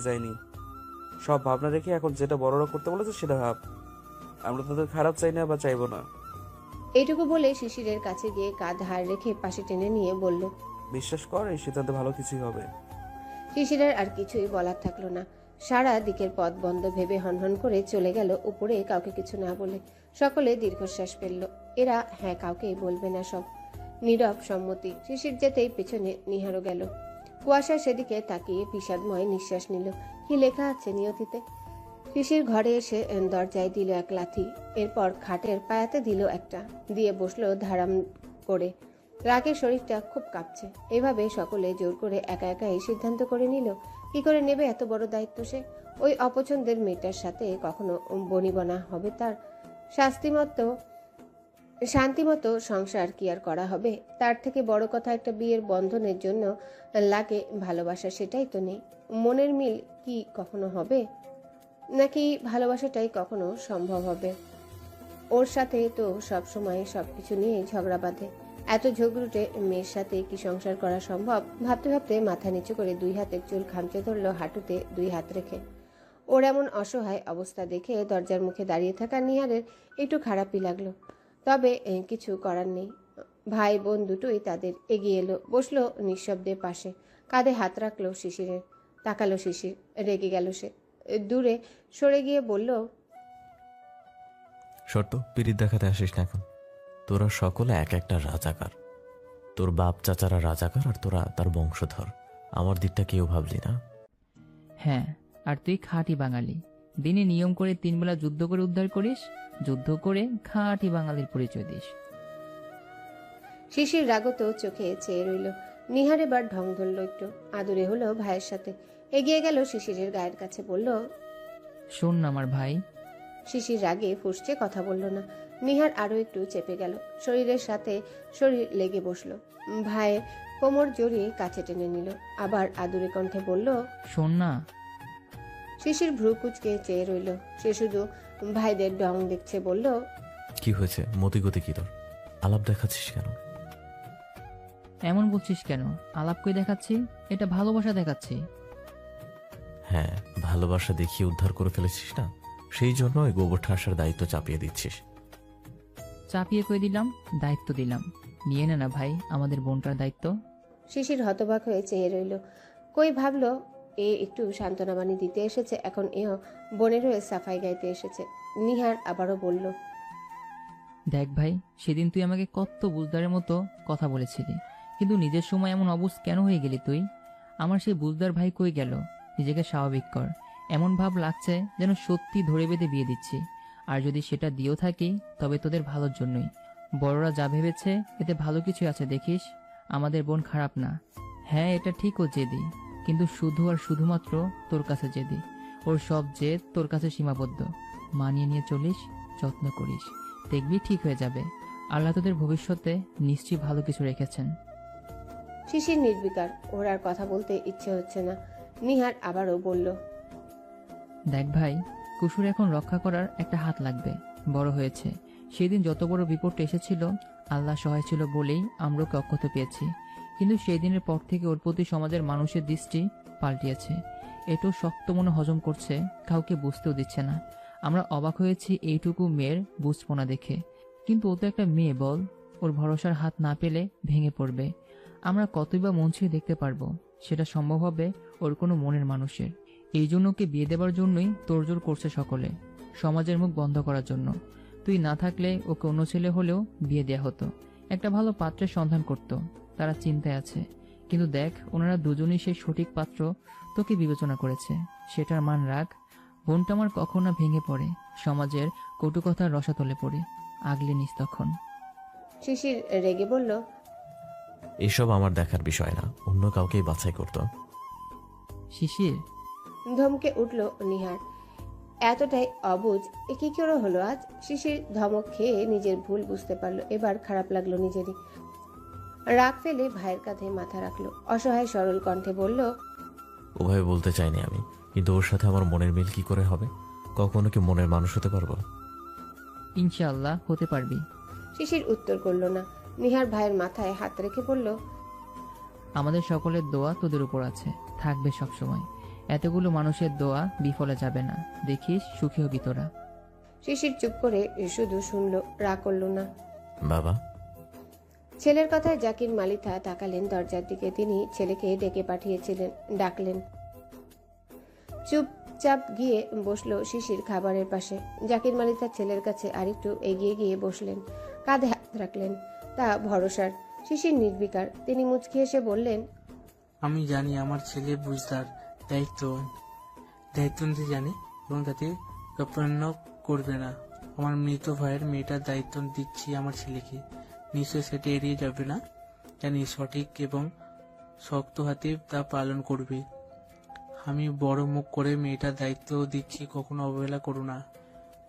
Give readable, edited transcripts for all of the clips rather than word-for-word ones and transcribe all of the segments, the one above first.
যায়নি, সব ভাবনা রেখে এখন যেটা বড়রা করতে বলেছে সেটা ভাব। আমরা তাদের খারাপ চাই না বা চাইবো না। এইটুকু বলে শিশিরের কাছে গিয়ে কাঁধ হাড় রেখে পাশে টেনে নিয়ে বলল। বিশ্বাস কর, এই সিদ্ধান্তে ভালো কিছুই হবে। শিশিরের আর কিছুই বলার থাকলো না। সারা দিকের পথ বন্ধ ভেবে হনহন করে চলে গেল উপরে, কাউকে কিছু না বলে। সকলে দীর্ঘশ্বাস ফেলল। এরা হ্যাঁ কাউকেই বলবে না, সব নীরব সম্মতি। শিশির যেতেই পেছনে নিহারও গেল। কুয়াশা সেদিকে তাকিয়ে বিষাদময় নিঃশ্বাস নিল। কি লেখা আছে নিয়তিতে? শিশির ঘরে এসে দরজায় দিল এক লাথি, এরপর খাটের পায়াতে দিল একটা, দিয়ে বসলো ধারাম করে। রাগের শরীরটা খুব কাঁপছে। এভাবে সকলে জোর করে একা একা এই সিদ্ধান্ত করে নিল। কি করে নেবে এত বড় দায়িত্ব সে? ওই অপছন্দের মেয়েটার সাথে কখনো বনিবনা হবে তার? শান্তিমতো সংসার কি আর করা হবে? তার থেকে বড় কথা একটা বিয়ের বন্ধনের জন্য লাগে ভালোবাসা, সেটাই তো নেই। মনের মিল কি কখনো হবে? নাকি ভালোবাসাটাই কখনো সম্ভব হবে? ওর সাথে তো সব সময় সবকিছু নিয়ে ঝগড়া বাঁধে। এত ঝগড়ুটে মেয়ের সাথে কি সংসার করা সম্ভব? ভাবতে ভাবতে মাথা নিচু করে দুই হাতের চুল খামচে ধরল হাঁটুতে দুই হাত রেখে। ওর এমন অসহায় অবস্থা দেখে দরজার মুখে দাঁড়িয়ে থাকা নিহারের একটু খারাপই লাগলো। তবে কিছু করার নেই। ভাই বোন দুটোই তাদের এগিয়ে এলো, বসলো নিঃশব্দে পাশে। কাঁধে হাত রাখলো শিশিরের। তাকালো শিশির, রেগে গেল সে। দূরে সরে গিয়ে বলল, শর্ত পিরিত দেখাতে আসিস না এখন। তোরা সকলে এক একটা রাজাকার। তোর বাপ চাচারা রাজাকার আর তোরা তার বংশধর। আমার দিকটা কেউ ভাবলি না? হ্যাঁ, আর তুই খাঁটি বাঙালি। দিনে নিয়ম করে 3 বেলা যুদ্ধ করে উদ্ধার করিস, যুদ্ধ করে খাঁটি বাঙালির পরিচয় দিস। শিশির রাগত চোখে চেয়ে রইল। নিহার এবার ঢং ধরল একটু, আদুরে হলো ভাইয়ের সাথে। এগিয়ে গেল শিশিরের গায়ের কাছে, বলল, শোন না আমার ভাই। শিশির রাগে ফুঁসছে, কথা বলল না। নিহার আরো একটু চেপে গেল, শরীরের সাথে শরীর লেগে বসলো। ভাইয়ের কোমর জড়িয়ে কাছে টেনে নিল, আবার আদুরে কণ্ঠে বলল, শোন না। শিশির ভ্রু কুচকে চেয়ে রইল। সে শুধু ভাইদের ঢং দেখছে, বলল, কি হয়েছে? মতিগতি কি তোর? আলাপ দেখাচ্ছিস কেন? এমন বলছিস কেন? আলাপ করে দেখাচ্ছি, এটা ভালোবাসা দেখাচ্ছি। হ্যাঁ, ভালোবাসা দেখিয়ে উদ্ধার করে ফেলেছিস না, সেই জন্য ওই গোবর ঠাসার দায়িত্ব চাপিয়ে দিচ্ছিস। চাপিয়ে কই দিলাম? দায়িত্ব দিলাম। নিয়ে নে না ভাই আমাদের বোনটার দায়িত্ব। শিশির হতবাক হয়ে চেয়ে রইল। কই ভাবলো এ একটু সান্ত্বনা বাণী দিতে এসেছে, এখন এও বোনের হয়ে সাফাই গাইতে এসেছে। নিহার আবারও বলল, দেখ ভাই, সেদিন তুই আমাকে কত বুঝদারের মতো কথা বলেছিলি, কিন্তু নিজের সময় এমন অবুঝ কেন হয়ে গেলি তুই? আমার সেই বুঝদার ভাই কই গেল? নিজেকে স্বাভাবিক কর। এমন ভাব লাগছে যেন সত্যি ধরে বেঁধে বিয়ে দিচ্ছি। আর যদি সেটা দিয়েও থাকি তবে তোদের ভালোর জন্যই। বড়রা যা ভেবেছে এতে ভালো কিছু আছে দেখিস। আমাদের বোন খারাপ না। হ্যাঁ এটা ঠিক, ও জেদি, কিন্তু শুধু আর শুধুমাত্র তোর কাছে জেদি। ওর সব জেদ তোর কাছে সীমাবদ্ধ। মানিয়ে নিয়ে চলিস, যত্ন করিস, দেখবি ঠিক হয়ে যাবে। আল্লাহ তোদের ভবিষ্যতে নিশ্চয়ই ভালো কিছু রেখেছেন। শিশির নির্বিকার, ওর আর কথা বলতে ইচ্ছে হচ্ছে না। নিহার আবারও বলল, দেখ ভাই, কুসুর এখন রক্ষা করার একটা হাত লাগবে। বড় হয়েছে, সেদিন যত বড় বিপদটা এসেছিল আল্লাহ সহায় ছিল বলেই আমরা ওকে অক্ষত পেয়েছি। কিন্তু সেই দিনের পর থেকে ওর প্রতি সমাজের মানুষের দৃষ্টি পাল্টিয়েছে। এটাও শক্ত মনে হজম করছে, কাউকে বুঝতেও দিচ্ছে না। আমরা অবাক হয়েছি এইটুকু মেয়ের বুঝপোনা দেখে। কিন্তু ও তো একটা মেয়ে, বল, ওর ভরসার হাত না পেলে ভেঙে পড়বে। আমরা কতই বা মন ছুঁয়ে দেখতে পারবো? সেটা সম্ভব হবে ওর কোনো মনের মানুষের। এই জন্য ওকে বিয়ে দেবার জন্যই তোড়জোড় করছে সকলে, সমাজের মুখ বন্ধ করার জন্য। তুই না থাকলে ওকে অন্য ছেলে হলেও বিয়ে দেয়া হতো, একটা ভালো পাত্রের সন্ধান করত। তারা চিন্তায় আছে, কিন্তু দেখ ওনারা দুজনই সেই সঠিক পাত্র তোকে বিবেচনা করেছে। সেটার মান রাখ। বোনটা আমার কখন না ভেঙে পড়ে, সমাজের কটু কথার রসাতলে পড়ে। আগলে নিস তখন। শিশির রেগে বলল, এসব আমার দেখার বিষয় না, অন্য কাউকেই বাছাই করতো। শিশির, ধমকে উঠল নিহার। এতটাই অবুঝ এ কি করে হলো আজ? শিশির ধমক খেয়ে নিজের ভুল বুঝতে পারলো। এবার খারাপ লাগলো নিজেরই। রাগ ফেলে ভাইয়ের কাঁধে মাথা রাখলো, অসহায় সরল কণ্ঠে বলল, ওভাবে বলতে চাইনি আমি, কিন্তু ওর সাথে আমার মনের মিল কি করে হবে? কখনো কি মনের মানুষ হতে পারবো? ইনশাআল্লাহ হতে পারবি। শিশির উত্তর করলো না। নিহার ভাইয়ের মাথায় হাত রেখে বলল, আমাদের সকলের দোয়া তোদের উপর আছে, থাকবে সবসময়। এতগুলো মানুষের দোয়া বিফলে যাবে না, দেখিস সুখী হবি তোরা। শিশির চুপ করে শুধু শুনলো, রাগ করলো না। বাবা, ছেলের কথায় জাকির মালিথা তাকালেন দরজার দিকে। তিনি ছেলেকে ডেকে পাঠিয়েছিলেন, ডাকলেন। চুপচাপ গিয়ে বসলো শিশির খাবারের পাশে। জাকির মালিথা ছেলের কাছে আরেকটু এগিয়ে গিয়ে বসলেন, কাঁধে হাত রাখলেন। তা ভরসার। শিশির নির্বিকার। তিনি মুচকি এসে বললেন, আমি জানি আমার ছেলে বুঝদার, দায়িত্ব নিতে জানে এবং তাতে কাপান্ন করবে না। আমার মৃত ভাইয়ের মেয়েটার দায়িত্ব দিচ্ছি আমার ছেলেকে, নিশ্চয় সেটা এড়িয়ে যাবে না। জানি সঠিক এবং শক্ত হাতে তা পালন করবে। আমি বড় মুখ করে মেয়েটার দায়িত্ব দিচ্ছি, কখনো অবহেলা করো না।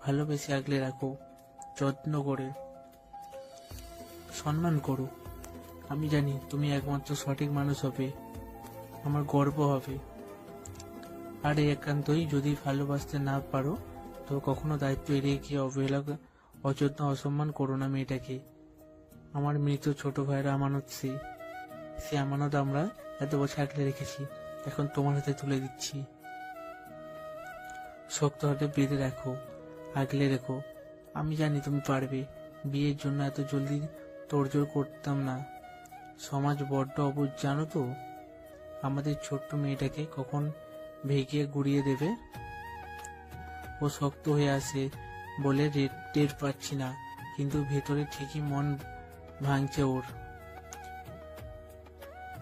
ভালোবেসে আগলে রাখো, যত্ন করে সম্মান করো। আমি জানি তুমি একমাত্র সঠিক মানুষ হবে, আমার গর্ব হবে। আর একান্তই যদি ভালোবাসতে না পারো তো কখনো দায়িত্ব এড়িয়ে গিয়ে অবহেলা, অযত্ন, অসম্মান করো না মেয়েটাকে। আমার মৃত ছোট ভাইয়ের আমানত সে আমানত আমরা এত বছর আগলে রেখেছি, এখন তোমার হাতে তুলে দিচ্ছি। শক্ত হাতে বেঁধে রাখো, আগলে রেখো। আমি জানি তুমি পারবে। বিয়ের জন্য এত জলদি তোড়জোড় করতাম না। সমাজ বড্ড অবুঝ জানো তো। আমাদের ছোট্ট মেয়েটাকে কখন ভেঙে গুড়িয়ে দেবে। ও শক্ত হয়ে আসে বলে টের পাচ্ছি না, কিন্তু ভেতরে ঠিকই মন ভাঙছে ওর।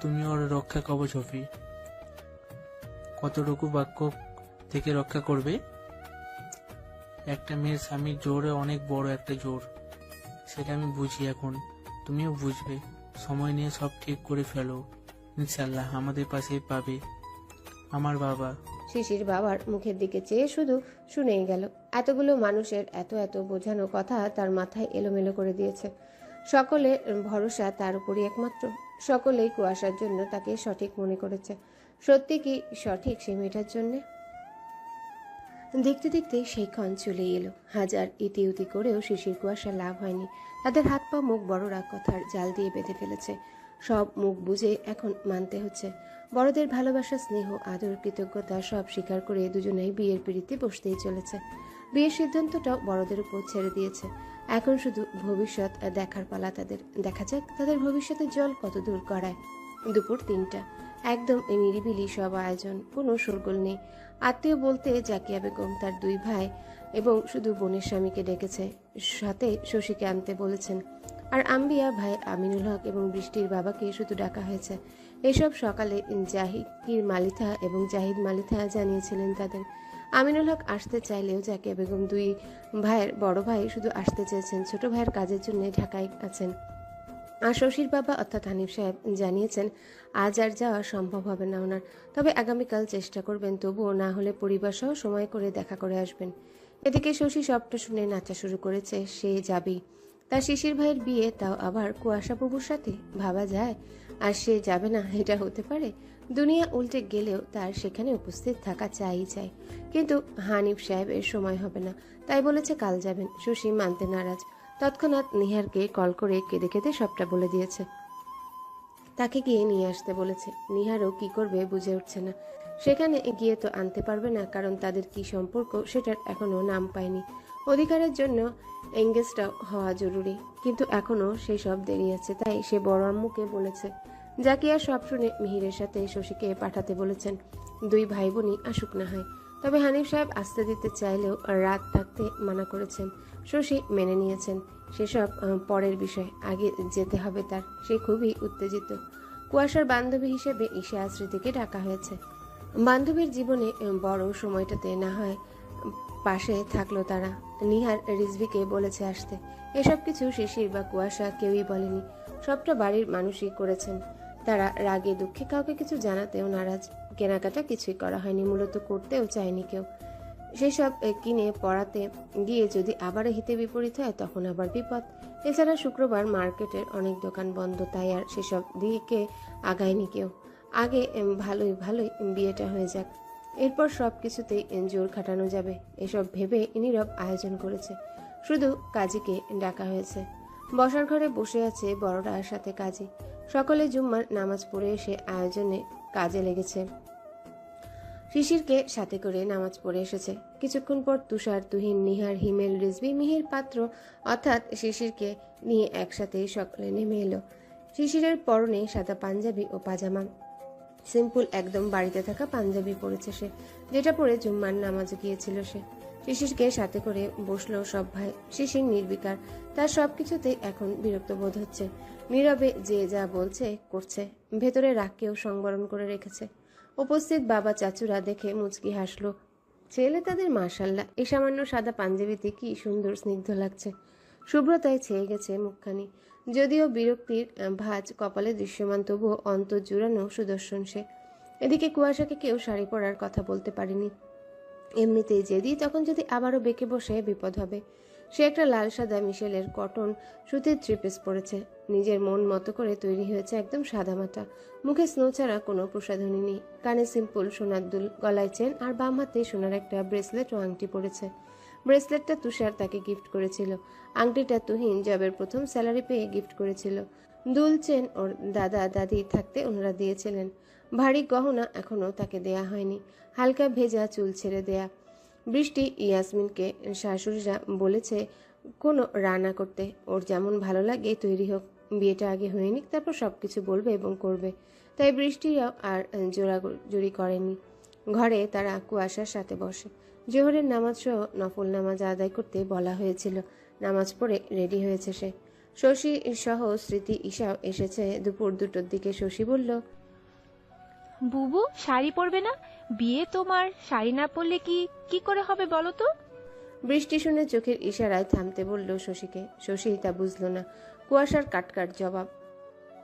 তুমি ওর রক্ষা কবচ হবে। কতটুকু বাক্য থেকে রক্ষা করবে। একটা মেয়ের স্বামীর জোর অনেক বড় একটা জোর, সেটা আমি বুঝি এখন, তুমিও বুঝবে। সময় নিয়ে সব ঠিক করে ফেলো, ইনশাল্লাহ আমাদের পাশে পাবে। আমার বাবা। শিশির বাবার মুখের দিকে চেয়ে শুধু শুনেই গেল। এতগুলো মানুষের এত এত বোঝানো কথা তার মাথায় এলোমেলো করে দিয়েছে। সকলের ভরসা তার উপরই একমাত্র। সকলেই কুয়াশার জন্য তাকে সঠিক মনে করেছে। সত্যি কি সঠিক সে মেয়েটার জন্যে? দেখতে দেখতে সেই ক্ষণ চলে এলো। হাজার ইতিউতি করেও শিশির কুয়াশা লাভ হয়নি। তাদের হাত পা মুখ বড় রাগ কথার জাল দিয়ে বেঁধে ফেলেছে। সব মুখ বুঝে এখন মানতে হচ্ছে। বড়দের ভালোবাসা, স্নেহ, আদর, কৃতজ্ঞতা সব স্বীকার করে দুজনেই বিয়ের পিড়িতে বসতেই চলেছে। বিয়ের সিদ্ধান্তটাও বড়দের উপর ছেড়ে দিয়েছে। এখন শুধু ভবিষ্যৎ দেখার পালা তাদের। দেখা যাক তাদের ভবিষ্যতের জল কত দূর গড়ায়। দুপুর 3টা। একদম নিরিবিলি সব আয়োজন, কোনো শোরগোল নেই। আত্মীয় বলতে জাকিয়া বেগম তার 2 ভাই এবং শুধু বোনের স্বামীকে ডেকেছে, সাথে শশীকে আনতে বলেছেন। আর আম্বিয়া ভাই আমিনুল হক এবং বৃষ্টির বাবাকে শুধু ডাকা হয়েছে। এসব সকালে জাহিদ মালিথা এবং জাহিদ মালিথা জানিয়েছিলেন তাদের। আমিনুল হক আসতে চাইলেও জাকিয়া বেগম 2 ভাইয়ের বড় ভাই শুধু আসতে চেয়েছেন, ছোট ভাইয়ের কাজের জন্য ঢাকায় আছেন। আর শশীর বাবা অর্থাৎ হানিফ সাহেব জানিয়েছেন আজ আর যাওয়া সম্ভব হবে না ওনার, তবে আগামীকাল চেষ্টা করবেন, তবুও না হলে পরিবার সহ সময় করে দেখা করে আসবেন। এদিকে শশী সবটা শুনে নাচা শুরু করেছে, সে যাবেই। তার শিশির ভাইয়ের বিয়ে, তাও আবার কুয়াশা প্রভুর সাথে, ভাবা যায়। আর সে যাবে না, এটা হতে পারে? দুনিয়া উল্টে গেলেও তার সেখানে উপস্থিত থাকা চাই। কিন্তু হানিফ সাহেবের সময় হবে না, তাই বলেছে কাল যাবেন। শশী মানতে নারাজ। তৎক্ষণাৎ নিহারকে কল করে কেঁদে কেঁদে সবটা বলে দিয়েছে। তাকে গিয়ে নিয়ে আসতে বলেছে। নিহারও কি করবে বুঝে উঠছে না। সেখানে গিয়ে তো আনতে পারবে না, কারণ তাদের কি সম্পর্ক সেটার এখনো নাম পায়নি। অধিকারের জন্য এঙ্গেজটা হওয়া জরুরি, কিন্তু এখনো সেই সব দেরি আছে। তাই সে বড় আম্মুকে বলেছে। জাকিয়া সব শুনে মিহিরের সাথে শশীকে পাঠাতে বলেছেন। 2 ভাই বোনই আসুক না হয়, তবে হানিফ সাহেব আসতে দিতে চাইলেও রাত থাকতে মানা করেছেন। শশী মেনে নিয়েছেন। সেসব পরের বিষয়, আগে যেতে হবে তার। সে খুবই উত্তেজিত। কুয়াশার বান্ধবী হিসেবে ঈশা স্মৃতিকে ডাকা হয়েছে। বান্ধবীর জীবনে বড় সময়টাতে না হয় পাশে থাকলো তারা। নিহার রিজভিকে বলেছে আসতে। এসব কিছু শিশির বা কুয়াশা কেউই বলেনি, সবটা বাড়ির মানুষই করেছেন। তারা রাগে দুঃখে কাউকে কিছু জানাতেও নারাজ। কেনাকাটা কিছুই করা হয়নি, মূলত করতেও চায়নি কেউ। সেসব কিনে পড়াতে গিয়ে যদি আবার হিতে বিপরীত হয় তখন আবার বিপদ। এছাড়া শুক্রবার মার্কেটের অনেক দোকান বন্ধ, তাই আর সেসব দিকে আগায়নি কেউ। আগে ভালোই বিয়েটা হয়ে যাক, এরপর সব কিছুতেই জোর খাটানো যাবে, এসব ভেবে নীরব আয়োজন করেছে। শুধু কাজীকে ডাকা হয়েছে। বসার ঘরে বসে আছে বড়রার সাথে কাজী। সকলে জুম্মার নামাজ পড়ে এসে আয়োজনে কাজে লেগেছে। শিশিরকে সাথে করে নামাজ পড়ে এসেছে। কিছুক্ষণ পর তুষার, তুহিন, নিহার, হিমেল, রিজভি, মিহির পাত্র অর্থাৎ শিশিরকে নিয়ে একসাথে সকলে নেমে এলো। শিশিরের পরনে সাদা পাঞ্জাবি ও পাজামা, সিম্পল একদম বাড়িতে থাকা পাঞ্জাবি পরেছে সে, যেটা পরে জুম্মার নামাজে গিয়েছিল সে। শিশিরকে সাথে করে বসলো সব ভাই। শিশির নির্বিকার, তার সবকিছুতেই এখন বিরক্ত বোধ হচ্ছে। নীরবে যে যা বলছে করছে, ভেতরে রাগকেও সংবরণ করে রেখেছে। উপস্থিত বাবা চাচুরা দেখে মুচকি হাসলো। ছেলে তাদের মাশাল্লাহ, এই সামান্য সাদা পাঞ্জাবিতে কি সুন্দর স্নিগ্ধ লাগছে। শুভ্রতায় ছেয়ে গেছে মুখখানি, যদিও বিরক্তির ভাঁজ কপালে দৃশ্যমান, তবুও অন্তর জুড়ানো সুদর্শন সে। এদিকে কুয়াশাকে কেউ শাড়ি পরার কথা বলতে পারেনি। এমনিতেই যেদি তখন যদি আবারও বেঁকে বসে বিপদ হবে। সে একটা লাল সাদা মিশেলের কটন সুতির থ্রিপিস পরেছে, নিজের মন মতো করে তৈরি হয়েছে, একদম সাদামাটা। মুখে স্নো ছাড়া কোনো প্রসাধনী নেই। কানে সিম্পল সোনার দুল, গলায় চেন, আর বাম হাতে সোনার একটা ব্রেসলেট ও আংটি পরেছে। ব্রেসলেটটা তুষার তাকে গিফট করেছিল, আংটিটা তুহিন জবের প্রথম স্যালারি পেয়ে গিফট করেছিল। দুল, চেন ওর দাদা দাদি থাকতে ওনারা দিয়েছিলেন। ভারী গহনা এখনো তাকে দেয়া হয়নি, হালকা ভেজা চুল ছেড়ে দেয়া। বৃষ্টি ইয়াসমিনকে শাশুড়িরা বলেছে কোনো রান্না করতে, ওর যেমন ভালো লাগে তৈরি হোক, বিয়েটা আগে হয়ে নিক, তারপর সবকিছু বলবে এবং করবে। তাই বৃষ্টিরাও আর জোরাজুরি করেনি। ঘরে তারা কুয়াশার সাথে বসে। জোহরের নামাজ সহ নফল নামাজ আদায় করতে বলা হয়েছিল। নামাজ পড়ে রেডি হয়েছে সে। শশী সহ স্মৃতি, ঈশাও এসেছে দুপুর 2টোর দিকে। শশী বলল, বুবু শাড়ি পরবে না? বিয়ে তোমার, শাড়ি না পরলে কি কি করে হবে বলো তো? বৃষ্টি শুনে চোখের ইশারায় থামতে বলল শশীকে। শশী তা বুঝল না। কুয়াশার কাটকাট জবাব,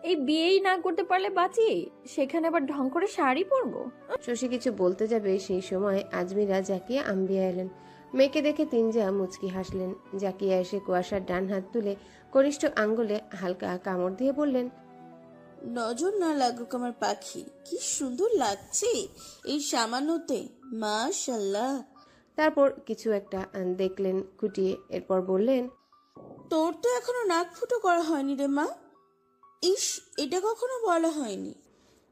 এই বিয়েই না করতে পারলে বাঁচি, সেখানে আবার ঢং করে শাড়ি পরবো? শশী কিছু বলতে যাবে, সেই সময় আজমিরা, জাকিয়া, আম্বিয়া এলেন। মেয়েকে দেখে তিনজা মুচকি হাসলেন। জাকিয়া এসে কুয়াশার ডান হাত তুলে কনিষ্ঠ আঙ্গুলে হালকা কামড় দিয়ে বললেন, নজর না লাগুক আমার পাখি, কি সুন্দর লাগছে এই সামান্যতে, মাশাল্লাহ। তারপর কিছু একটা দেখলেন খুঁটিয়ে, এরপর বললেন, তোর তো এখনো নাক ফুটো করা হয়নি রে মা। ইস, এটা কখনো বলা হয়নি।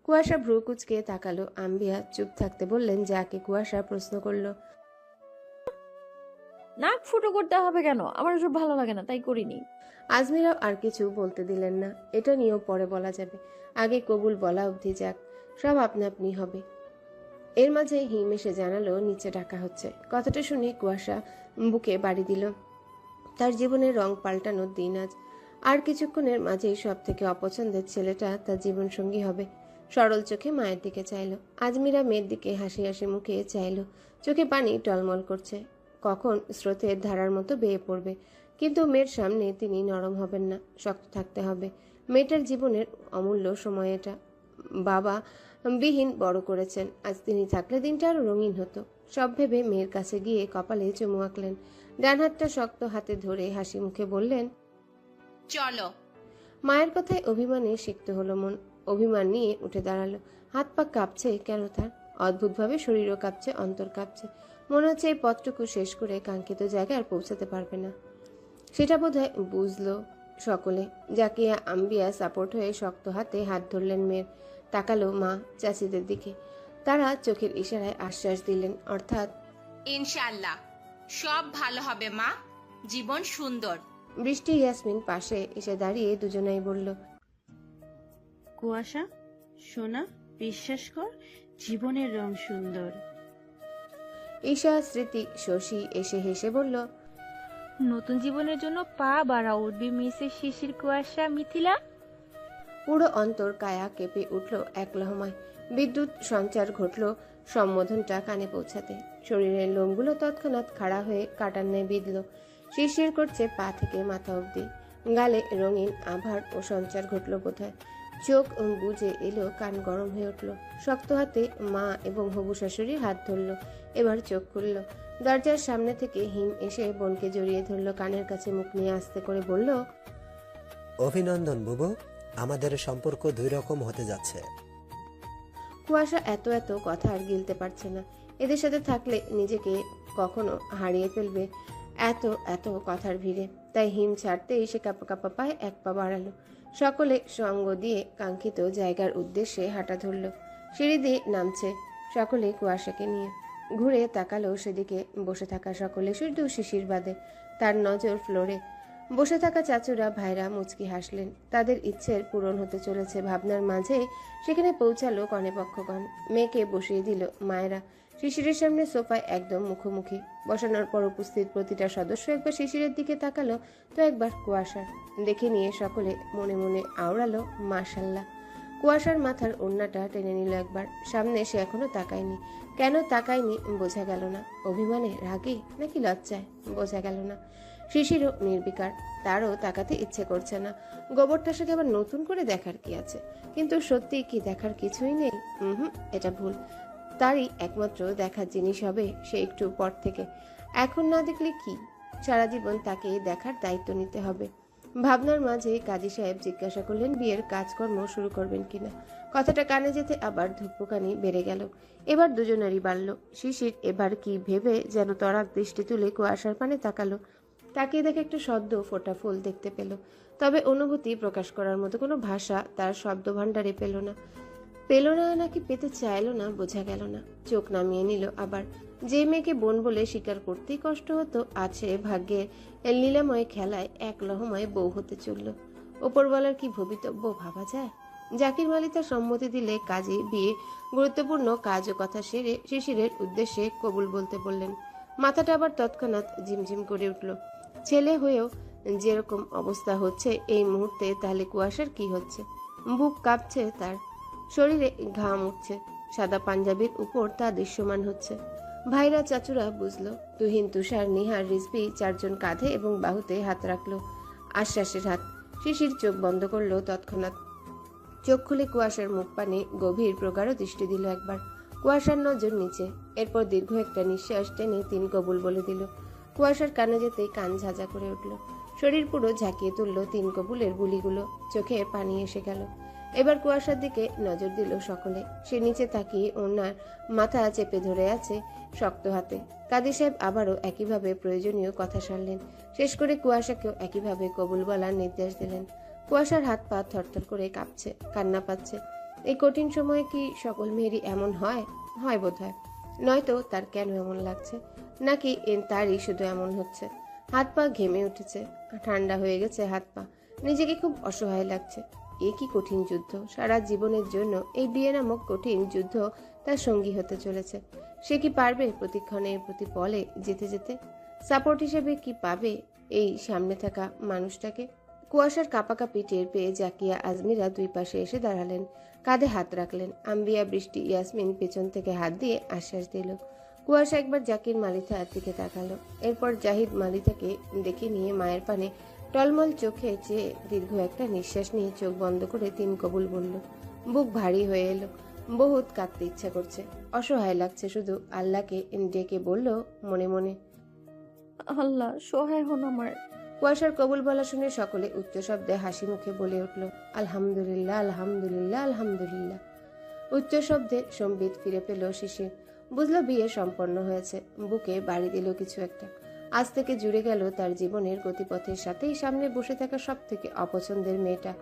কুয়াশা ভ্রু কুচকে তাকালো। আম্বিয়া চুপ থাকতে বললেন, যাকে কুয়াশা প্রশ্ন করলো, নাক ফুটো করতে হবে কেন? আমার ওসব ভালো লাগে না, তাই করিনি। আজমিরাও আর কিছু বলতে দিলেন না। এটা নিয়েও পরে বলা যাবে, আগে কবুল বলা অবধি যাক, সব আপনা আপনি হবে। এর মাঝে হিম এসে জানালো নিচে ডাকা হচ্ছে। কথাটা শুনে কুয়াশা বুকে বাড়ি দিল। তার জীবনের রং পাল্টানোর দিন আজ। আর কিছুক্ষণের মাঝেই সব থেকে অপছন্দের ছেলেটা তার জীবন সঙ্গী হবে। সরল চোখে মায়ের দিকে চাইল। আজমিরা মেয়ের দিকে হাসি হাসি মুখে চাইল, চোখে পানি টলমল করছে, কখন স্রোতের ধারার মতো বেয়ে পড়বে। কিন্তু মেয়ের সামনে তিনি নরম হবেন না, শক্ত থাকতে হবে। মেয়েটার জীবনের অমূল্য সময় এটা। বাবা বিহীন বড় করেছেন, আজ তিনি থাকলে দিনটা আরো রঙিন হতো। সব ভেবে মেয়ের কাছে গিয়ে কপালে চুমু আঁকলেন। ডান হাতটা শক্ত হাতে ধরে হাসি মুখে বললেন, চলো। মায়ের কথায় অভিমানে সিক্ত হলো মন। অভিমান নিয়ে উঠে দাঁড়ালো। হাত পা কাঁপছে কেন তার, অদ্ভুতভাবে শরীরও কাঁপছে, অন্তর কাঁপছে। মনে হচ্ছে এই পথটুকু শেষ করে কাঙ্ক্ষিত জায়গায় আর পৌঁছাতে পারবে না। সেটা বোধহয় বুঝলো সকলে। জাকিয়া, আম্বিয়া সাপোর্ট হয়ে শক্ত হাতে হাত ধরলেন মেয়ের। তাকালো মা চাচিদের দিকে। তারা চোখের ইশারায় আশ্বাস দিলেন, অর্থাৎ ইনশাআল্লাহ সব ভালো হবে মা, জীবন সুন্দর। বৃষ্টি ইয়াসমিন পাশে এসে দাঁড়িয়ে দুজনাই বলল, কুয়াশা সোনা, বিশ্বাস কর, জীবনের রং সুন্দর। ঈশা, স্মৃতি, শশী এসে হেসে বলল, নতুন জীবনের জন্য পা বাড়াও উঠবি মিসেস শিশির, কুয়াশা, মিথিলা। পুরো অন্তর কায়া কেঁপে উঠল এক লহমায়। বিদ্যুৎ সঞ্চার ঘটল সম্বোধনটা কানে পৌঁছাতে। শরীরের লোমগুলো তৎক্ষণাৎ খাড়া হয়ে কাটার ন্যায় বিঁধল। শিরশির করছে পা থেকে মাথা অবধি। গালে রঙিন আভার ও সঞ্চার ঘটল বোধহয়। চোখ বুজে এলো, কান গরম হয়ে উঠল। শক্ত হাতে মা এবং হবু শাশুড়ির হাত ধরল। এবার চোখ খুলল। দরজার সামনে থেকে হিম এসে বোনকে জড়িয়ে ধরল, কানের কাছে মুখ নিয়ে আস্তে করে বলল, অভিনন্দন বুবু, আমাদের সম্পর্ক 2 রকম হতে যাচ্ছে। কুয়াশা এত এত কথা আর গিলতে পারছে না। এদের সাথে থাকলে নিজেকে কখনো হারিয়ে ফেলবে এত এত কথার ভিড়ে। তাই হিম ছাড়তেই সে কাপা কাপা পায়ে এক পা বাড়ালো। সকলে সঙ্গ দিয়ে কাঙ্ক্ষিত জায়গার উদ্দেশ্যে হাঁটা ধরল। সিঁড়ি দিয়ে নামছে সকলে কুয়াশাকে নিয়ে। ঘুরে তাকালো সেদিকে বসে থাকা সকলে, শুধু শিশির বাদে। তার নজর ফ্লোরে বসে থাকা চাচুরা ভাইরা মুচকি হাসলেন। তাদের ইচ্ছের পূরণ হতে চলেছে ভাবনার মাঝে সেখানে পৌঁছালো কনেপক্ষগণ। মেয়েকে বসিয়ে দিল মায়েরা শিশিরের সামনে সোফায় একদম মুখোমুখি। বসানোর পর উপস্থিত প্রতিটা সদস্য একবার শিশিরের দিকে তাকালো, তো একবার কুয়াশার দেখে নিয়ে সকলে মনে মনে আওড়ালো মাশাল্লাহ। কুয়াশার মাথার ওড়নাটা টেনে নিল একবার। সামনে সে এখনো তাকায়নি। কেন তাকায়নি বোঝা গেল না। অভিমানে, রাগে, নাকি লজ্জায় বোঝা গেল না। শিশিরও নির্বিকার, তারও তাকাতে ইচ্ছে করছে না। গোবরটাকে আবার নতুন করে দেখার কি আছে? কিন্তু সত্যি কি দেখার কিছুই নেই? এটা ভুল। তারই একমাত্র দেখার জিনিস হবে সে একটু পর থেকে। এখন না দেখলে কি? সারা জীবন তাকে দেখার দায়িত্ব নিতে হবে। ভাবনার মাঝে কাজী সাহেব জিজ্ঞাসা করলেন বিয়ের কাজকর্ম শুরু করবেন কিনা। কথাটা কানে যেতে আবার ধুকপুকানি বেড়ে গেল। এবার দুজনেরই বাড়ল। শিশির এবার কি ভেবে যেন তরাক দৃষ্টি তুলে কুয়াশার পানে তাকালো। তাকিয়ে দেখে একটা সদ্য ফোটা ফুল দেখতে পেল। তবে অনুভূতি প্রকাশ করার মতো কোনো ভাষা তার শব্দ ভাণ্ডারে পেল না নাকি পেতে চাইল না বোঝা গেল না। চোখ নামিয়ে নিল আবার। যে মেয়েকে বোন বলে স্বীকার করতেই কষ্ট হতো, আছে ভাগ্যের লীলাময় খেলায় এক লহময় বউ হতে চলল। ওপরওয়ালার কি ভবিতব্য ভাবা যায়? জাকির মালি তার সম্মতি দিলে কাজে বিয়ে গুরুত্বপূর্ণ কাজ ও কথা সেরে শিশিরের উদ্দেশ্যে কবুল বলতে বললেন। মাথাটা আবার তৎক্ষণাৎ ঝিমঝিম করে উঠল। ছেলে হয়েও যেরকম অবস্থা হচ্ছে এই মুহূর্তে, তাহলে কুয়াশার কি হচ্ছে? বুক কাঁপছে তার, শরীরে ঘাম উঠছে, সাদা পাঞ্জাবির উপর তা দৃশ্যমান হচ্ছে। ভাইরা চাচুরা বুঝলো। তুহিন, তুষার, নিহার, রিজভি চারজন কাঁধে এবং বাহুতে হাত রাখলো, আশ্বাসের হাত। শিশির চোখ বন্ধ করলো তৎক্ষণাৎ। চোখ খুলে কুয়াশার মুখ পানে গভীর প্রগাঢ় দৃষ্টি দিল একবার। কুয়াশার নজর নিচে। এরপর দীর্ঘ একটা নিঃশ্বাস টেনে তিনি কবুল বলে দিল। কুয়াশার কানে যেতেই কান ঝাঁঝা করে উঠল। শরীর পুরো ঝাঁকিয়ে তুলল তিন কবুলের গুলিগুলো। চোখে পানি এসে গেল। এবার কুয়াশার দিকে নজর দিল সকলে। সে নিচে তাকিয়ে ওনার মাথা চেপে ধরে আছে শক্ত হাতে। কাজী সাহেব আবারও একইভাবে প্রয়োজনীয় কথা সারলেন। শেষ করে কুয়াশাকেও একইভাবে কবুল বলার নির্দেশ দিলেন। কুয়াশার হাত পা থরথর করে কাঁপছে, কান্না পাচ্ছে। এই কঠিন সময়ে কি সকল মেয়েরই এমন হয়? হয় বোধ হয়। নয়তো তার কেন এমন লাগছে? নাকি তারই শুধু এমন হচ্ছে? হাত পা ঘেমে উঠেছে, ঠান্ডা হয়ে গেছে হাত পা। নিজেকে খুব অসহায় লাগছে। এ কি কঠিন যুদ্ধ! সারা জীবনের জন্য এই বিয়ে নামক কঠিন যুদ্ধ তার সঙ্গী হতে চলেছে। সে কি পারবে প্রতিক্ষণে প্রতি পলে যেতে যেতে? সাপোর্ট হিসেবে কি পাবে এই সামনে থাকা মানুষটাকে? কুয়াশার কাঁপাকাঁপি টের পেয়ে জাকিয়া, আজমিরা দুই পাশে এসে দাঁড়ালেন, কাঁধে হাত রাখলেন। আম্বিয়া, বৃষ্টি, ইয়াসমিন পেছন থেকে হাত দিয়ে আশ্বাস দিল। কুয়াশা একবার জাকির মালিথার দিকে তাকালো। এরপর জাহিদ মালিথাকে দেখে নিয়ে মায়ের পানে টলমল চোখে চেয়ে দীর্ঘ একটা নিঃশ্বাস নিয়ে চোখ বন্ধ করে তিন কবুল বলল। বুক ভারী হয়ে এলো। বহুত কাঁদতে ইচ্ছা করছে, অসহায় লাগছে শুধু। আল্লাহকে ডেকে বলল মনে মনে, আল্লাহ সহায় হন আমার। কুয়াশার কবুল বলা শুনে সকলে উচ্চ শব্দে হাসি মুখে বলে উঠল, আলহামদুলিল্লাহ, আলহামদুলিল্লাহ, আলহামদুলিল্লাহ। উচ্চ শব্দে সম্বিত ফিরে পেল শিশির। বুঝলো বিয়ে সম্পন্ন হয়েছে। বুকে বাড়ি দিল কিছু একটা। আজ থেকে জুড়ে গেল তার জীবনের গতিপথের সাথেই সামনে বসে থাকা সব থেকে অপছন্দের মেয়েটা।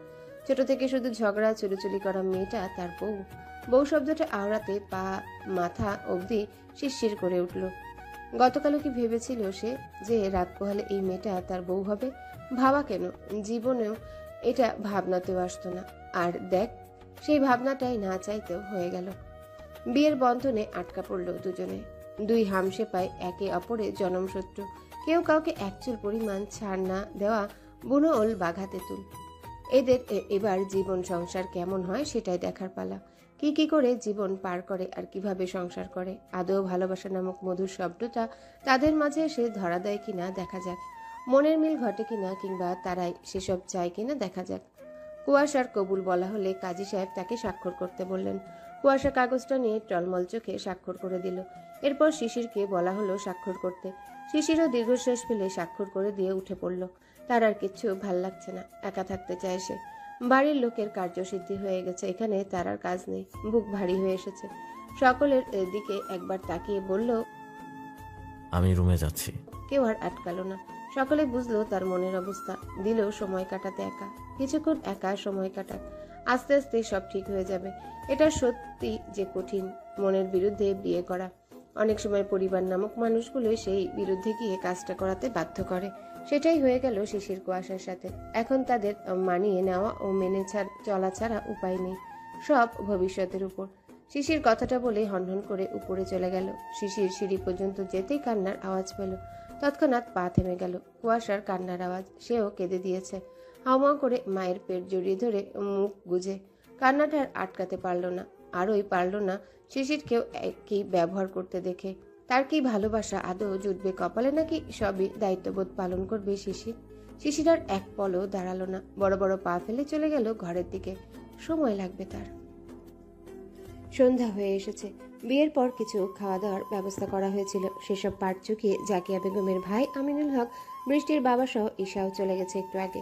ছোট থেকে শুধু ঝগড়া চুরিচুরি করা মেয়েটা তার বউ। বউ শব্দটা আওড়াতে পা মাথা অবধি শিরশির করে উঠল। গতকালও কি ভেবেছিল সে যে রাত পোহালে এই মেয়েটা তার বউ হবে? ভাবা কেন, জীবনেও এটা ভাবনাতেও আসতো না। আর দেখ, সেই ভাবনাটাই না চাইতেও হয়ে গেল। বিয়ের বন্ধনে আটকা পড়ল দুজনে। দুই হামসে পায়, একে অপরে জনমশত্রু। কেউ কাউকে একচুল পরিমাণ ছাড় না দেওয়া বুনো ওল বাঘা তেঁতুল। এদের এবার জীবন সংসার কেমন হয় সেটাই দেখার পালা। কি করে জীবন পার করে আর কিভাবে সংসার করে। আদৌ ভালোবাসা নামক মধুর শব্দটা তাদের মাঝে এসে ধরা দেয় কিনা দেখা যাক। মনের মিল ঘটে কিনা, কিংবা তারাই সেসব চায় কিনা দেখা যাক। কুয়াশার কবুল বলা হলে কাজী সাহেব তাকে স্বাক্ষর করতে বললেন। কুয়াশা কাগজটা নিয়ে টলমল চোখে স্বাক্ষর করে দিল। এরপর শিশিরকে বলা হলো স্বাক্ষর করতে। শিশিরও দীর্ঘশ্বাস ফেলে স্বাক্ষর করে দিয়ে উঠে পড়ল। তার আর কিচ্ছু ভাল লাগছে না, একা থাকতে চায় সে। বাড়ির লোকের কার্যসিদ্ধি হয়ে গেছে, এখানে তার আর কাজ নেই। বুক ভারী হয়ে এসেছে। সকলের দিকে একবার তাকিয়ে বলল, আমি রুমে যাচ্ছি। কেউ আর আটকালো না। সকলে বুঝলো তার মনের অবস্থা, দিল সময় কাটাতে একা। কিছুক্ষণ একা সময় কাটাক, আস্তে আস্তে সব ঠিক হয়ে যাবে। এটা সত্যি যে কঠিন, মনের বিরুদ্ধে বিয়ে করা। অনেক সময় পরিবার নামক মানুষগুলো সেই বিরুদ্ধে গিয়ে কাজটা করাতে বাধ্য করে। সেটাই হয়ে গেল শিশির কুয়াশার সাথে। এখন তাদের মানিয়ে নেওয়া ও মেনে চলা ছাড়া উপায় নেই, সব ভবিষ্যতের উপর। শিশির কথাটা বলে হনহন করে উপরে চলে গেল। শিশির সিঁড়ি পর্যন্ত যেতেই কান্নার আওয়াজ পেল। তৎক্ষণাৎ পা থেমে গেল। কুয়াশার কান্নার আওয়াজ, সেও কেঁদে দিয়েছে। হাওমাও করে মায়ের পেট জড়িয়ে ধরে মুখ গুজে। কান্নাটা আর আটকাতে পারল না, আরই পারল না শিশিরকেও একই ব্যবহার করতে দেখে। তার কি ভালোবাসা আদৌ জুটবে কপালে, নাকি সবই দায়িত্ববোধ পালন করবে শিশির? শিশির আর এক পলও দাঁড়ালো না, বড় বড় পা ফেলে চলে গেল ঘরের দিকে। সময় লাগবে তার। সন্ধ্যা হয়ে এসেছে। বিয়ের পর কিছু খাওয়া দাওয়ার ব্যবস্থা করা হয়েছিল, সেসব পাট চুকিয়ে জাকিয়া বেগমের ভাই আমিনুল হক, বৃষ্টির বাবা সহ ঈশাও চলে গেছে একটু আগে।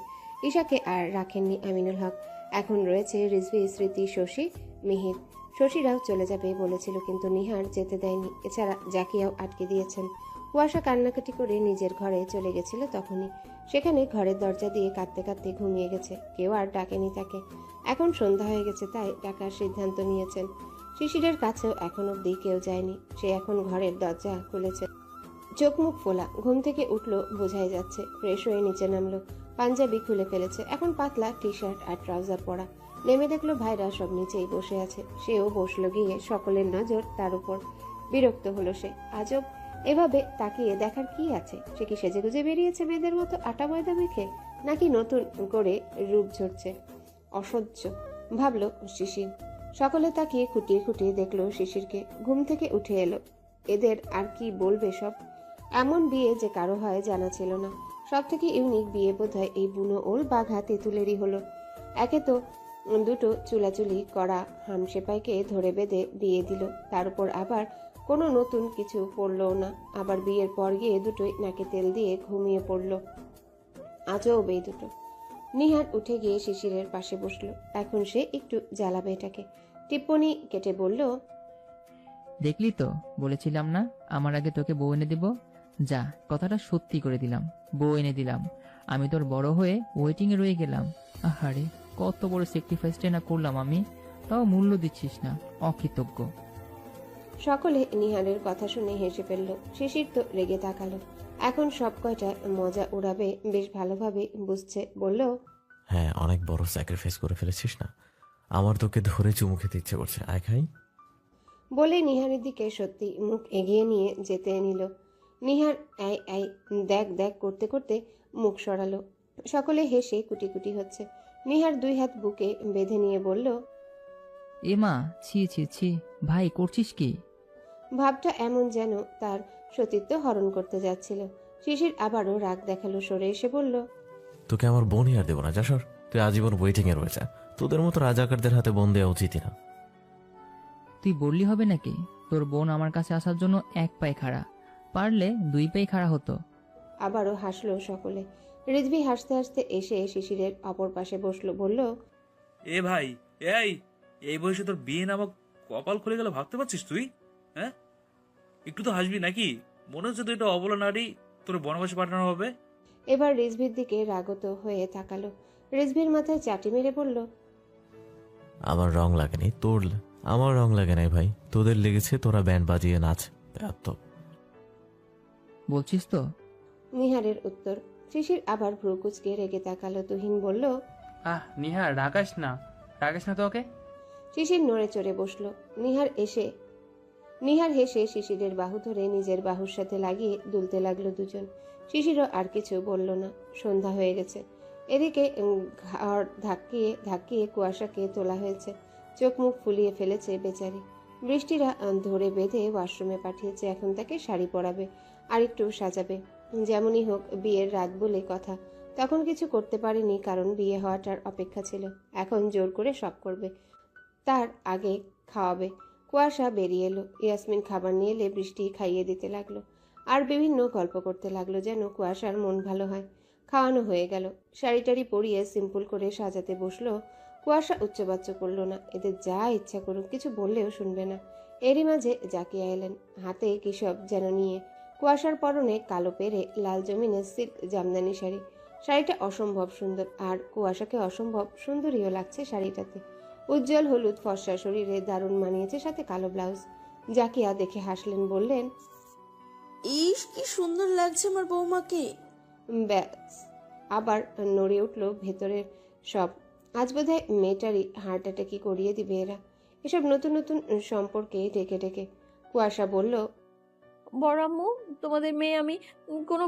ঈশাকে আর রাখেননি আমিনুল হক। এখন রয়েছে রিজভি, স্মৃতি, শশী, মিহির। শশীরাও চলে যাবে বলেছিল, কিন্তু নিহার যেতে দেয়নি। এছাড়া জাকিয়াও আটকে দিয়েছেন। কুয়াশা কান্নাকাটি করে নিজের ঘরে চলে গেছিল তখনই। সেখানে ঘরের দরজা দিয়ে কাঁদতে কাঁদতে ঘুমিয়ে গেছে। কেউ আর ডাকেনি তাকে। এখন সন্ধ্যা হয়ে গেছে, তাই ডাকার সিদ্ধান্ত নিয়েছেন। শিশিরের কাছেও এখন অব্দি কেউ যায়নি। সে এখন ঘরের দরজা খুলেছে, চোখ মুখ ফোলা, ঘুম থেকে উঠলো বোঝাই যাচ্ছে। ফ্রেশ হয়ে নিচে নামলো, পাঞ্জাবি খুলে ফেলেছে। এখন পাতলা টি শার্ট আর ট্রাউজার পরা। নেমে দেখলো ভাইরা সব নিচেই বসে আছে। সেও বসলো গিয়ে, সকলের নজর তার উপর। বিরক্ত হলো সে। আজব, এভাবে তাকিয়ে দেখার কি আছে? সে কি সেজেগুজে বেরিয়েছে মেয়েদের মতো আটা ময়দা মেখে, নাকি নতুন করে রূপ ঝরছে? অসহ্য ভাবলো শিশির। সকলে তাকিয়ে খুঁটিয়ে খুঁটিয়ে দেখলো শিশিরকে। ঘুম থেকে উঠে এলো। এদের আর কি বলবে সব? এমন বিয়ে যে কারো হয় জানা ছিল না। সব থেকে ইউনিক বিয়ে বোধহয় এই বুনো ওল বাঘা তেঁতুলেরই হলো। একে তো দুটো চুলাচুলি করা হামসেপাইকে ধরে বেঁধে বিয়ে দিল, তার উপর আবার কোনো নতুন কিছু পড়লো না। আবার বিয়ের পর গিয়ে দুটোই নাকে তেল দিয়ে ঘুমিয়ে পড়লো। আজব এই দুটো। নিহার উঠে গিয়ে শিশিরের পাশে বসলো। এখন সে একটু জ্বালাবে এটাকে। টিপ্পনি কেটে বলল, দেখলি তো, বলেছিলাম না আমার আগে তোকে বউ এনে দিব। যা, কথাটা সত্যি করে দিলাম, বউ এনে দিলাম। আমি তোর বড় হয়ে ওয়েটিং এ রয়ে গেলাম। আহারে, কত বড় স্যাক্রিফাইসটা না করলাম আমি, তাও মূল্য দিচ্ছিস না, অকৃতজ্ঞ। সকলে নিহারের কথা শুনে হেসে ফেলল। শিশির তো রেগে তাকালো। এখন সব কয়টা মজা উড়াবে বেশ ভালোভাবে বুঝছে। বলল, হ্যাঁ, অনেক বড় স্যাক্রিফাইস করে ফেলেছিস না। আমার তোকে ধরে চুমু খেতে ইচ্ছে করছে, আয় খাই। বলে নিহারের দিকে সত্যি মুখ এগিয়ে নিয়ে যেতে নিল। নিহার আই আই দেখ দেখ করতে করতে মুখ সরালো। সকলে হেসে কুটি কুটি হচ্ছে। নিহার দুই হাত বুকে বেঁধে নিয়ে বলল, এ মা, ছি ছি ছি, ভাই করছিস কি? ভাবটা এমন যেন তার সতীত্ব হরণ করতে যাচ্ছিল। শিশির আবারও রাগ দেখালো, সরে এসে বলল, তোকে আমার বোনই আর দেবো না, যা সর। তুই আজীবন ওয়েটিং এ রয়েছে। তোদের মতো রাজাকারদের হাতে বোন দেওয়া উচিতই না। তুই বললি হবে নাকি? তোর বোন আমার কাছে আসার জন্য এক পায়ে খাড়া, পারলে দুই পায়ে খাড়া হতো। আবারও হাসলো সকলে। রিজভি হাসতে হাসতে এসে শিশিরের অপর পাশে বসলো, বলল, এ ভাই, এই বয়সে তোর বিয়ে নামক কপাল খুলে গেল, ভাবতে পারছিস তুই? হ্যাঁ, একটু তো হাসবি নাকি? মনে হচ্ছে তুই এটা অবলা নারী, তোর বনবাসে পাঠানো হবে। এবার রিজভির দিকে রাগত হয়ে তাকালো। রিজভির মাথায় চাটি মেরে বলল, আমার রং লাগেনি, তোর আমার রং লাগে নাই ভাই, তোদের লেগেছে, তোরা ব্যান্ড বাজিয়ে নাচ। বলছিস তো? নিহারের উত্তর। শিশির আবার ভ্রু কুচকে রেগে তাকালো। তুহিন বলল, নিহার রাগাস না তো ওকে। শিশির নড়ে চড়ে বসলো। নিহার হেসে শিশিরের বাহু ধরে নিজের বাহুর সাথে লাগিয়ে দুলতে লাগলো দুজন। শিশিরও আর কিছু বলল না। সন্ধ্যা হয়ে গেছে। এদিকে ঘর ধাক্কিয়ে ধাক্কিয়ে কুয়াশাকে তোলা হয়েছে। চোখ মুখ ফুলিয়ে ফেলেছে বেচারি। বৃষ্টিরা ধরে বেঁধে ওয়াশরুমে পাঠিয়েছে। এখন তাকে শাড়ি পরাবে, আর একটু সাজাবে। যেমনই হোক, বিয়ের রাত বলে কথা। তখন কিছু করতে পারেনি, কারণ বিয়ে হওয়াটার অপেক্ষা ছিল। এখন জোর করে সব করবে। তার আগে খাওয়াবে। কুয়াশা বেরিয়ে এলো। ইয়াসমিন খাবার নিয়ে এলে বৃষ্টি খাইয়ে দিতে লাগলো, আর বিভিন্ন গল্প করতে লাগলো, যেন কুয়াশার মন ভালো হয়। খাওয়ানো হয়ে গেল। শাড়ি টাড়ি পরিয়ে সিম্পল করে সাজাতে বসলো। কুয়াশা উচ্চবাচ্য করলো না। এদের যা ইচ্ছা করুক, কিছু বললেও শুনবে না। এরই মাঝে জাকিয়া এলেন, হাতে কিসব যেন নিয়ে। কুয়াশার পরনে কালো পেরে লাল জমিনের সিল্ক জামদানি শাড়ি। শাড়িটা অসম্ভব সুন্দর, আর কুয়াশাকে অসম্ভব সুন্দরীও লাগছে শাড়িটাতে। উজ্জ্বল হলুদ ফর্সা শরীরে দারুণ মানিয়েছে, সাথে কালো ব্লাউজ। জাকিয়া দেখে হাসলেন, বললেন, ইস কি সুন্দর লাগছে আমার বৌমাকে। ব্যাস, আবার নড়ে উঠল ভেতরের সব। আজ বোধহয় মেয়েটারই হার্ট অ্যাটাকই করিয়ে দিবে এরা, এসব নতুন নতুন সম্পর্কে ডেকে ডেকে। কুয়াশা বলল, বড় আম্মু, তোমাদের মেয়ে আমি কোনো